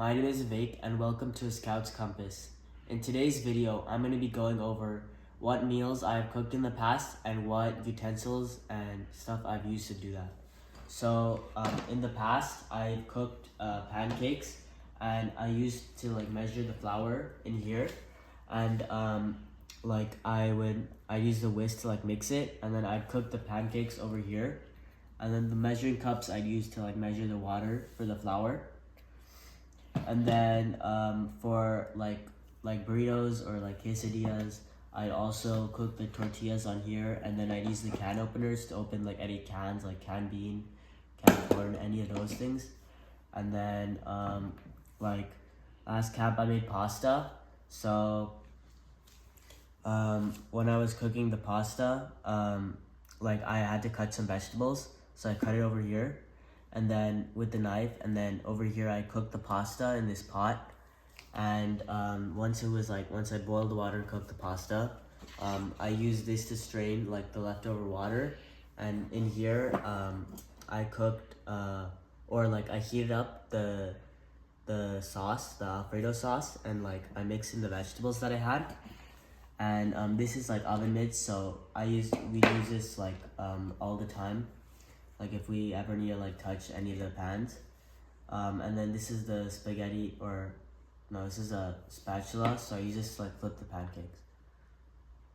My name is Vik and welcome to Scout's Compass. In today's video, I'm going to be going over what meals I've cooked in the past and what utensils and stuff I've used to do that. So in the past, I cooked pancakes and I used to measure the flour in here, and I use the whisk to mix it, and then I'd cook the pancakes over here, and then the measuring cups I'd use to measure the water for the flour. And then for burritos or quesadillas, I also cook the tortillas on here, and then I'd use the can openers to open any cans, like canned bean, canned corn, any of those things. And then last camp I made pasta. So when I was cooking the pasta, I had to cut some vegetables, so I cut it over here, and then with the knife, and then over here I cooked the pasta in this pot. And once I boiled the water and cooked the pasta, I used this to strain the leftover water, and in here I cooked I heated up the sauce, the Alfredo sauce, and I mixed in the vegetables that I had. And this is oven mitts, so we use this all the time, if we ever need to touch any of the pans. And then this is the spaghetti, this is a spatula, so I use this to flip the pancakes.